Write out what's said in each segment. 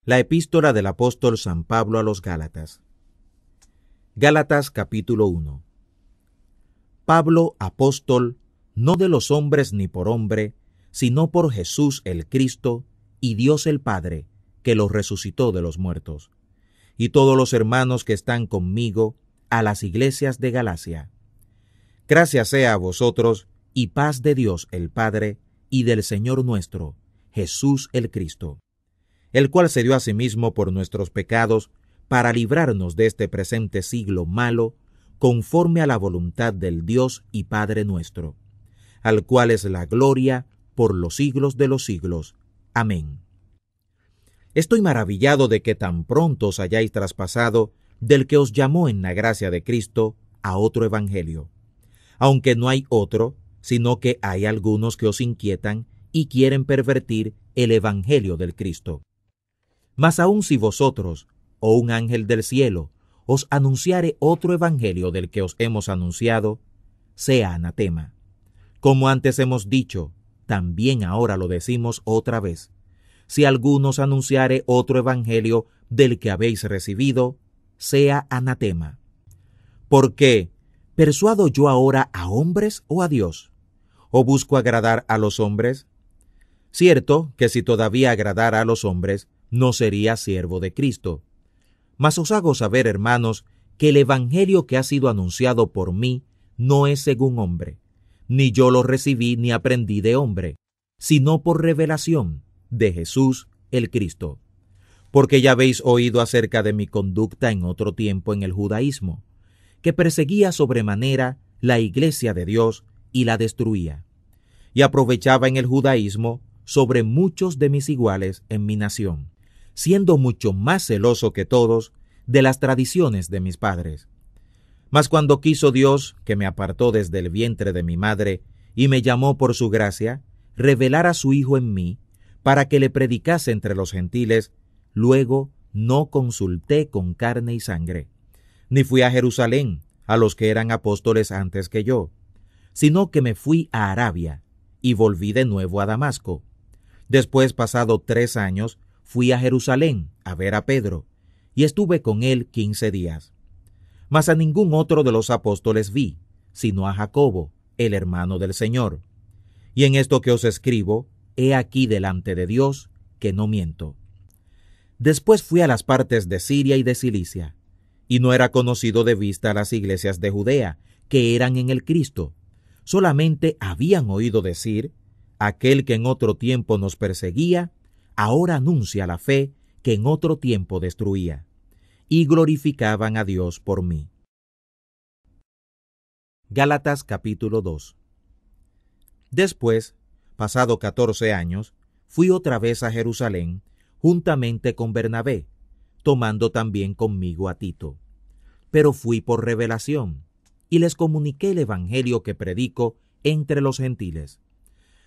La epístola del apóstol San Pablo a los Gálatas. Gálatas capítulo 1. Pablo, apóstol, no de los hombres ni por hombre, sino por Jesús el Cristo y Dios el Padre, que lo resucitó de los muertos. Y todos los hermanos que están conmigo, a las iglesias de Galacia. Gracias sea a vosotros, y paz de Dios el Padre, y del Señor nuestro, Jesús el Cristo, el cual se dio a sí mismo por nuestros pecados, para librarnos de este presente siglo malo, conforme a la voluntad del Dios y Padre nuestro, al cual es la gloria por los siglos de los siglos. Amén. Estoy maravillado de que tan pronto os hayáis traspasado del que os llamó en la gracia de Cristo a otro evangelio, aunque no hay otro, sino que hay algunos que os inquietan y quieren pervertir el evangelio del Cristo. Mas aun si vosotros, o un ángel del cielo, os anunciare otro evangelio del que os hemos anunciado, sea anatema. Como antes hemos dicho, también ahora lo decimos otra vez. Si alguno os anunciare otro evangelio del que habéis recibido, sea anatema. ¿Por qué? ¿Persuado yo ahora a hombres o a Dios? ¿O busco agradar a los hombres? Cierto que si todavía agradara a los hombres, no sería siervo de Cristo. Mas os hago saber, hermanos, que el evangelio que ha sido anunciado por mí no es según hombre, ni yo lo recibí ni aprendí de hombre, sino por revelación de Jesús el Cristo. Porque ya habéis oído acerca de mi conducta en otro tiempo en el judaísmo, que perseguía sobremanera la iglesia de Dios y la destruía, y aprovechaba en el judaísmo sobre muchos de mis iguales en mi nación, siendo mucho más celoso que todos de las tradiciones de mis padres. Mas cuando quiso Dios, que me apartó desde el vientre de mi madre, y me llamó por su gracia, revelar a su Hijo en mí, para que le predicase entre los gentiles, luego no consulté con carne y sangre, ni fui a Jerusalén, a los que eran apóstoles antes que yo, sino que me fui a Arabia, y volví de nuevo a Damasco. Después, pasado 3 años, fui a Jerusalén a ver a Pedro, y estuve con él 15 días. Mas a ningún otro de los apóstoles vi, sino a Jacobo, el hermano del Señor. Y en esto que os escribo, he aquí delante de Dios, que no miento. Después fui a las partes de Siria y de Cilicia, y no era conocido de vista a las iglesias de Judea, que eran en el Cristo. Solamente habían oído decir, aquel que en otro tiempo nos perseguía, ahora anuncia la fe que en otro tiempo destruía, y glorificaban a Dios por mí. Gálatas capítulo 2. Después, pasado 14 años, fui otra vez a Jerusalén, juntamente con Bernabé, tomando también conmigo a Tito. Pero fui por revelación, y les comuniqué el evangelio que predico entre los gentiles,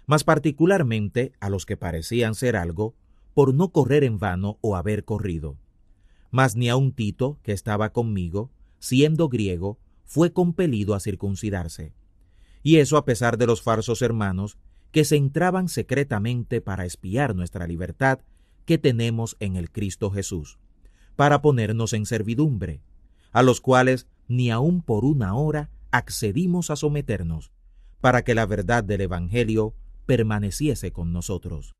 mas particularmente a los que parecían ser algo, por no correr en vano o haber corrido. Mas ni aun Tito, que estaba conmigo, siendo griego, fue compelido a circuncidarse. Y eso a pesar de los falsos hermanos, que se entraban secretamente para espiar nuestra libertad que tenemos en el Cristo Jesús, para ponernos en servidumbre, a los cuales ni aun por una hora accedimos a someternos, para que la verdad del Evangelio permaneciese con nosotros.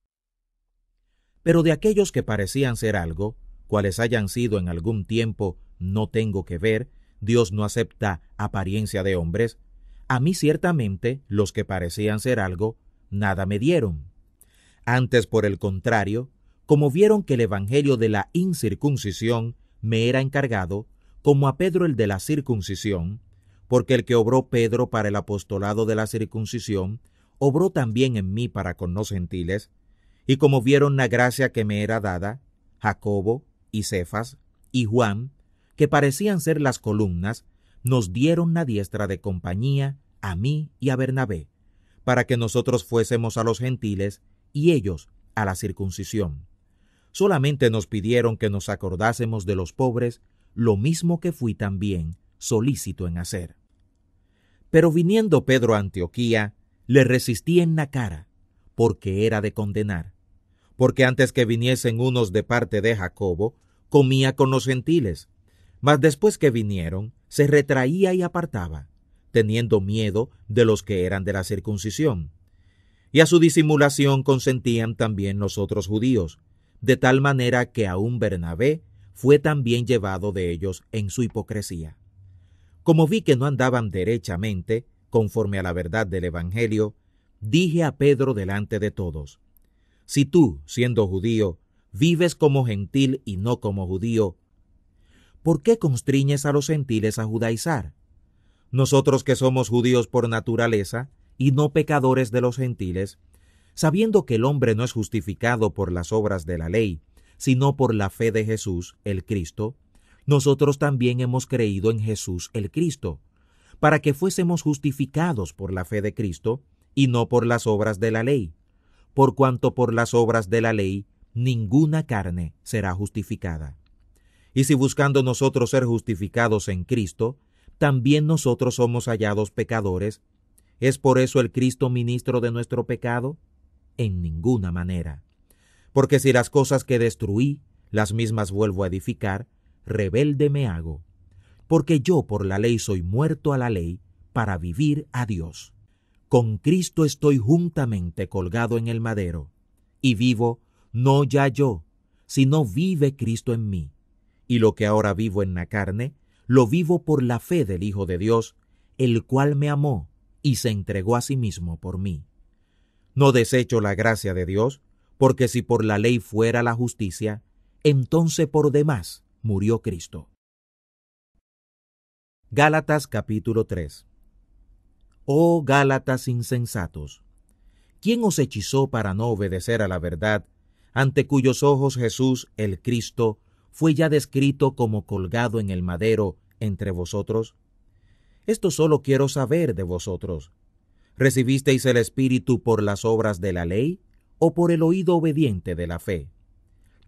Pero de aquellos que parecían ser algo, cuales hayan sido en algún tiempo, no tengo que ver, Dios no acepta apariencia de hombres, a mí ciertamente los que parecían ser algo, nada me dieron. Antes, por el contrario, como vieron que el evangelio de la incircuncisión me era encargado, como a Pedro el de la circuncisión, porque el que obró Pedro para el apostolado de la circuncisión, obró también en mí para con los gentiles, y como vieron la gracia que me era dada, Jacobo y Cefas y Juan, que parecían ser las columnas, nos dieron la diestra de compañía a mí y a Bernabé, para que nosotros fuésemos a los gentiles y ellos a la circuncisión. Solamente nos pidieron que nos acordásemos de los pobres, lo mismo que fui también solícito en hacer. Pero viniendo Pedro a Antioquía, le resistí en la cara, porque era de condenar, porque antes que viniesen unos de parte de Jacobo, comía con los gentiles, mas después que vinieron, se retraía y apartaba, teniendo miedo de los que eran de la circuncisión. Y a su disimulación consentían también los otros judíos, de tal manera que aun Bernabé fue también llevado de ellos en su hipocresía. Como vi que no andaban derechamente, conforme a la verdad del Evangelio, dije a Pedro delante de todos: si tú, siendo judío, vives como gentil y no como judío, ¿por qué constriñes a los gentiles a judaizar? Nosotros que somos judíos por naturaleza, y no pecadores de los gentiles, sabiendo que el hombre no es justificado por las obras de la ley, sino por la fe de Jesús, el Cristo, nosotros también hemos creído en Jesús el Cristo, para que fuésemos justificados por la fe de Cristo, y no por las obras de la ley, por cuanto por las obras de la ley ninguna carne será justificada. Y si buscando nosotros ser justificados en Cristo, también nosotros somos hallados pecadores, ¿es por eso el Cristo ministro de nuestro pecado? En ninguna manera. Porque si las cosas que destruí, las mismas vuelvo a edificar, rebelde me hago. Porque yo por la ley soy muerto a la ley, para vivir a Dios. Con Cristo estoy juntamente colgado en el madero, y vivo no ya yo, sino vive Cristo en mí. Y lo que ahora vivo en la carne, lo vivo por la fe del Hijo de Dios, el cual me amó y se entregó a sí mismo por mí. No desecho la gracia de Dios, porque si por la ley fuera la justicia, entonces por demás murió Cristo. Gálatas capítulo 3. Oh Gálatas insensatos, ¿quién os hechizó para no obedecer a la verdad, ante cuyos ojos Jesús, el Cristo, fue ya descrito como colgado en el madero entre vosotros? Esto solo quiero saber de vosotros. ¿Recibisteis el Espíritu por las obras de la ley o por el oído obediente de la fe?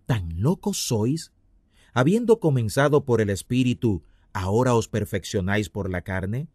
¿Tan locos sois? Habiendo comenzado por el Espíritu, ¿ahora os perfeccionáis por la carne?